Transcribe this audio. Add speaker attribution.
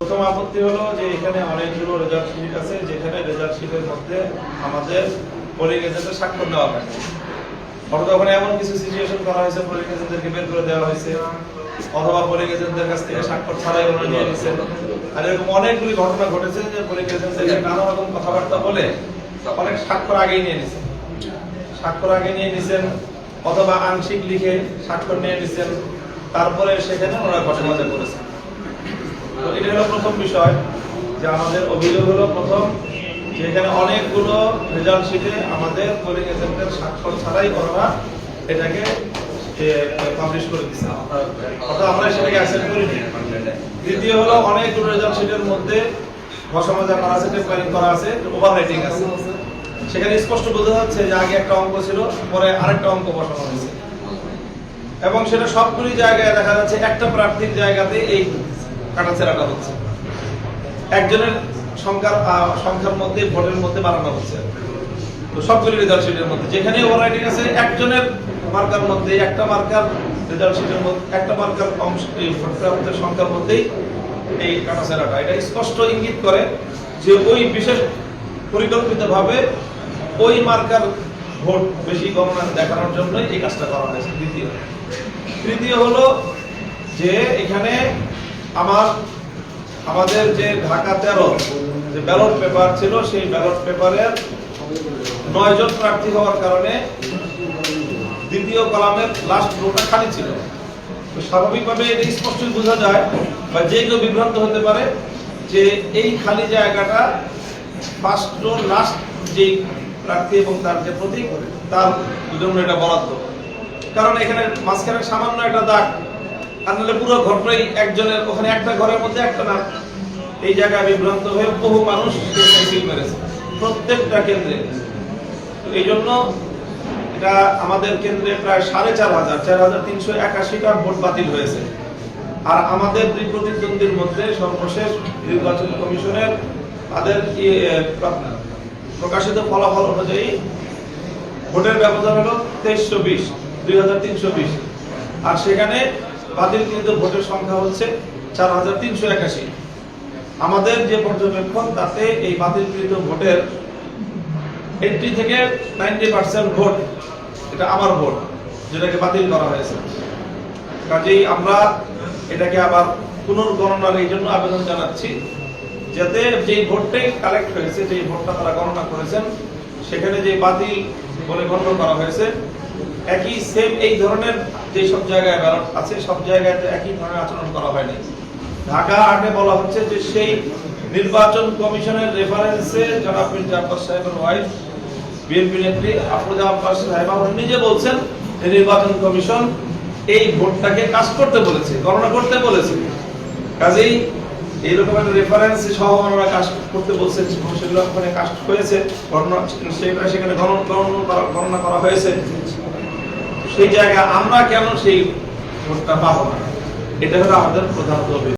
Speaker 1: প্রথম আপত্তি হলো যে এখানে অনেকগুলো রেজাল্ট শিট আছে, যেখানে রেজাল্ট শিটের মধ্যে আমাদের পোলিং এজেন্টের স্বাক্ষর দেওয়া হয়। অথবা ওখানে এমন কিছু সিচুয়েশন করা হয়েছে, পোলিং এজেন্টদেরকে বের করে দেওয়া হয়েছে, অথবা পোলিং এজেন্টদের কাছ থেকে স্বাক্ষর ছাড়াই ওরা নিয়ে নিচ্ছেন। আর এরকম অনেকগুলি ঘটনা ঘটেছে যে পোলিং এজেন্টদেরকে নানা রকম কথাবার্তা বলে অনেক স্বাক্ষর আগেই নিয়ে নিচ্ছেন, অথবা আংশিক লিখে স্বাক্ষর নিয়ে নিচ্ছেন, তারপরে সেখানে ওরা ঘটনা করেছেন। তো এটা হলো প্রথম বিষয়, যে আমাদের অভিযোগ হলো প্রথম, যে এখানে অনেকগুলো রেজাল্ট শিটে আমাদের পোলিং এজেন্টের স্বাক্ষর ছাড়াই ওরা এটাকে পাবলিশ করে দিচ্ছে, অর্থাৎ আমরা সেটাকে অ্যাকসেপ্ট করিনি। দ্বিতীয় হলো অনেকগুলো রেজাল্ট শিটের মধ্যে ঘষামাজা করা আছে, টেম্পারিং করা আছে, ওভার রাইটিং আছে। সেখানে স্পষ্ট বোঝা যাচ্ছে যে আগে একটা অঙ্ক ছিল, পরে আরেকটা অঙ্ক বসানো হয়েছে, এবং সেটা সবগুলি জায়গায় দেখা যাচ্ছে একটা প্রার্থীর জায়গাতে এই কাটাছেড়াটা হচ্ছে, একজনের সংখ্যার মধ্যে ভোটের মধ্যে বাড়ানো হচ্ছে। তো সবগুলি রেজাল্ট শিটের মধ্যে যেখানে ওভার রাইটিং আছে, একজনের মার্কার মধ্যে একটা মার্কার রেজাল্ট শিটের মধ্যে একটা মার্কার অংশ ভোটপ্রাপ্তের সংখ্যার মধ্যেই এই কাটাছেড়াটা, এটা স্পষ্ট ইঙ্গিত করে যে ওই বিশেষ পরিকল্পিতভাবে ওই মার্কার ভোট বেশি গণনা দেখানোর জন্য এই কাজটা করা হয়েছে। তৃতীয় হলো যে এখানে আমাদের যে ঢাকা 13 যে ব্যালট পেপার ছিল, সেই ব্যালট পেপারের 9 জন প্রার্থী হওয়ার কারণে দ্বিতীয় কলামের লাস্ট রোটা খালি ছিল। তো স্বাভাবিকভাবে এটা স্পষ্টই বোঝা যায় বা যে কেউ বিভ্রান্ত হতে পারে যে এই খালি জায়গাটা ফার্স্ট রো লাস্ট যে প্রার্থী এবং তার যে প্রতীক তার জন্য এটা বরাদ্দ, কারণ এখানে মাঝখানে সামান্য একটা দাগ, আর নাহলে পুরো ঘরটাই একজনের, ওখানে একটা ঘরের মধ্যে একটা নাম। এই জায়গায় বিভ্রান্ত হয়ে বহু মানুষ মিছিল মেরেছে প্রত্যেকটা কেন্দ্রে। এই জন্য এটা আমাদের কেন্দ্রে প্রায় 4,381টা ভোট বাতিল হয়েছে। আর আমাদের দুই প্রতিদ্বন্দ্বীর মধ্যে সর্বশেষ নির্বাচন কমিশনের তাদের প্রকাশিত ফলাফল অনুযায়ী ভোটের ব্যবধান হলো 2320, আর সেখানে বাতিলকৃত ভোটের সংখ্যা হচ্ছে 4,381। আমাদের যে পর্যবেক্ষণ তাতে এই বাতিলকৃত ভোটের 80 থেকে 90% ভোট এটা আমার ভোট, যেটাকে বাতিল করা হয়েছে। কাজেই আমরা এটাকে আবার পুনর্গণনার এই জন্য আবেদন জানাচ্ছি, যাতে যে ভোটটাই কালেক্ট হয়েছে, যে ভোটটা তারা গণনা করেছেন, সেখানে যে বাতিল বলে গণনা করা হয়েছে, একই সেম এই ধরনের যে সব জায়গায় ব্যালট আছে, সব জায়গায় একই ধরনের আচরণ করা হয়নি। ঢাকা 8-এ বলা হচ্ছে যে সেই নির্বাচন কমিশনের রেফারেন্সে জনাব মির্জা আব্বাস সাহেবের ওয়াইফ বিএনপি নেত্রী আফরোজা আব্বাস সাহেবা নিজে বলছেন যে নির্বাচন কমিশন এই ভোটটাকে কাস্ট করতে বলেছে, গণনা করতে বলেছে। কাজেই এইরকম একটা রেফারেন্স সহ ওনারা কাস্ট করতে বলছেন, সেগুলো ওখানে কাস্ট হয়েছে, সেখানে গণনা করা হয়েছে। সেই জায়গায় আমরা কেন সেই ভোটটা পাবো না, এটা হলো আমাদের প্রধান দাবি।